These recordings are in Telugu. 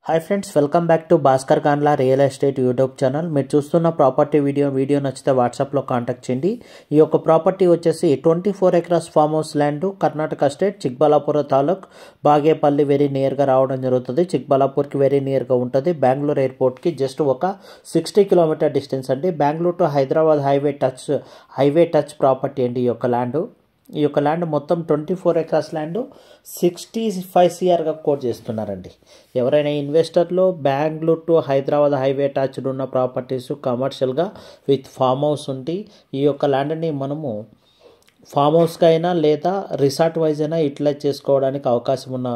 Hi friends, welcome back to Bhaskar Kanla real estate YouTube channel. మీరు చూస్తున్న ప్రాపర్టీ వీడియో నచ్చితే వాట్సాప్లో కాంటాక్ట్ చేయండి. ఈ యొక్క ప్రాపర్టీ వచ్చేసి 24 acres farm house land, Karnataka state, Chikballapur taluk, Bagepalli very నియర్గా రావడం జరుగుతుంది. చిక్బలాపూర్కి వెరీ నియర్గా ఉంటుంది. బెంగళూరు ఎయిర్పోర్ట్కి జస్ట్ ఒక 60 కిలోమీటర్ డిస్టెన్స్ అండి. Bengaluru to Hyderabad highway touch property అండి ఈ యొక్క ల్యాండ్. ఈ యొక్క ల్యాండ్ మొత్తం 24 ఎకరాస్ ల్యాండ్ 65 CRగా కోట్ చేస్తున్నారండి. ఎవరైనా ఇన్వెస్టర్లు Bengaluru to Hyderabad highway touched ఉన్న ప్రాపర్టీస్ కమర్షియల్గా విత్ ఫామ్ హౌస్ ఉండి ఈ యొక్క ల్యాండ్ని మనము ఫామ్ హౌస్కి అయినా లేదా రిసార్ట్ వైజ్ అయినా యూటిలైజ్ చేసుకోవడానికి అవకాశం ఉన్న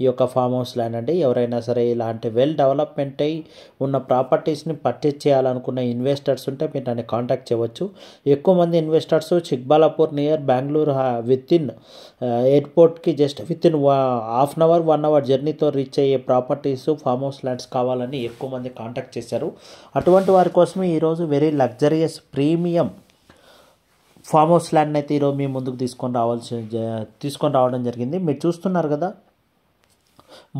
ఈ యొక్క ఫామ్ హౌస్ ల్యాండ్ అండి. ఎవరైనా సరే ఇలాంటి వెల్ డెవలప్మెంట్ అయి ఉన్న ప్రాపర్టీస్ని పర్చేజ్ చేయాలనుకున్న ఇన్వెస్టర్స్ ఉంటే మీరు నన్ను కాంటాక్ట్ చేయవచ్చు. ఎక్కువ మంది investors Chikballapur near Bengaluru within ఎయిర్పోర్ట్కి just within half an hour 1 hour జర్నీతో రీచ్ అయ్యే ప్రాపర్టీస్ ఫామ్ హౌస్ ల్యాండ్స్ కావాలని ఎక్కువ మంది కాంటాక్ట్ చేశారు. అటువంటి వారి కోసమే ఈరోజు very luxurious premium farm house land అయితే ఈరోజు మీ ముందుకు తీసుకొని రావడం జరిగింది. మీరు చూస్తున్నారు కదా,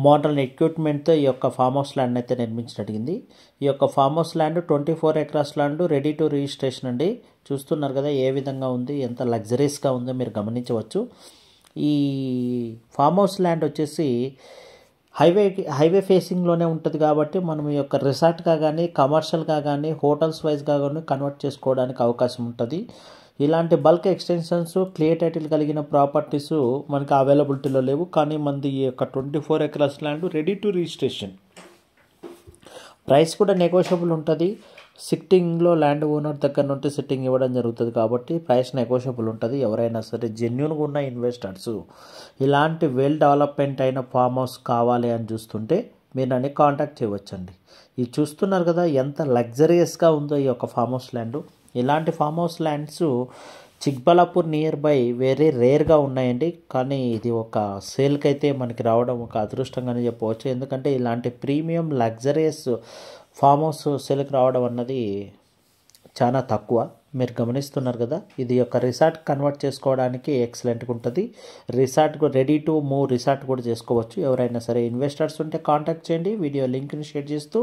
మోడర్న్ ఎక్విప్మెంట్తో ఈ యొక్క ఫామ్ హౌస్ ల్యాండ్ అయితే నిర్మించడం జరిగింది. ఈ యొక్క form house land 24 acres land ready to registration అండి. చూస్తున్నారు కదా ఏ విధంగా ఉంది, ఎంత లగ్జరీస్గా ఉందో మీరు గమనించవచ్చు. ఈ ఫామ్ హౌస్ ల్యాండ్ వచ్చేసి హైవే ఫేసింగ్లోనే ఉంటుంది కాబట్టి మనం ఈ యొక్క రిసార్ట్గా కానీ కమర్షియల్గా కానీ హోటల్స్ వైజ్గా కానీ కన్వర్ట్ చేసుకోవడానికి అవకాశం ఉంటుంది. ఇలాంటి బల్క్ ఎక్స్టెన్షన్స్ క్లియర్ టైటిల్ కలిగిన ప్రాపర్టీస్ మనకి అవైలబిలిటీలో లేవు. కానీ మనది ఈ యొక్క 24 acres land ready to registration. Price కూడా నెగోషియబుల్ ఉంటుంది. సిట్టింగ్లో ల్యాండ్ ఓనర్ దగ్గర నుండి సిట్టింగ్ ఇవ్వడం జరుగుతుంది కాబట్టి ప్రైస్ నెగోషియబుల్ ఉంటుంది. ఎవరైనా సరే జెన్యూన్గా ఉన్న ఇన్వెస్టర్స్ ఇలాంటి వెల్ డెవలప్మెంట్ అయిన ఫామ్ హౌస్ కావాలి అని చూస్తుంటే మీరు నన్ను కాంటాక్ట్ చేయవచ్చండి. ఇది చూస్తున్నారు కదా ఎంత లగ్జరియస్గా ఉందో ఈ యొక్క ఫామ్ హౌస్ ల్యాండ్. ఇలాంటి form house lands Chikballapur near by very రేర్గా ఉన్నాయండి. కానీ ఇది ఒక సేల్కి అయితే మనకి రావడం ఒక అదృష్టంగానే చెప్పవచ్చు. ఎందుకంటే ఇలాంటి ప్రీమియం లగ్జరియస్ ఫామ్ హౌస్ సేల్కి రావడం అన్నది చాలా తక్కువ. మీరు గమనిస్తున్నారు కదా, ఇది ఒక రిసార్ట్ కన్వర్ట్ చేసుకోవడానికి ఎక్సలెంట్గా ఉంటుంది. Resort ready to move resort కూడా చేసుకోవచ్చు. ఎవరైనా సరే ఇన్వెస్టర్స్ ఉంటే కాంటాక్ట్ చేయండి. వీడియో లింక్ని షేర్ చేస్తూ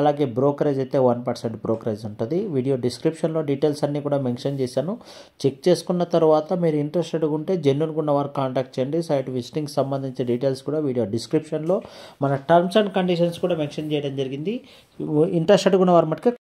అలాగే బ్రోకరేజ్ అయితే 1% బ్రోకరేజ్ ఉంటుంది. వీడియో డిస్క్రిప్షన్లో డీటెయిల్స్ అన్నీ కూడా మెన్షన్ చేశాను. చెక్ చేసుకున్న తర్వాత మీరు ఇంట్రెస్టెడ్గా ఉంటే జెన్యూన్గా ఉన్న వారు కాంటాక్ట్ చేయండి. సైట్ విజిటింగ్ సంబంధించిన డీటెయిల్స్ కూడా వీడియో డిస్క్రిప్షన్లో మన టర్మ్స్ అండ్ కండిషన్స్ కూడా మెన్షన్ చేయడం జరిగింది. ఇంట్రెస్టెడ్గా ఉన్న వారు మటుకు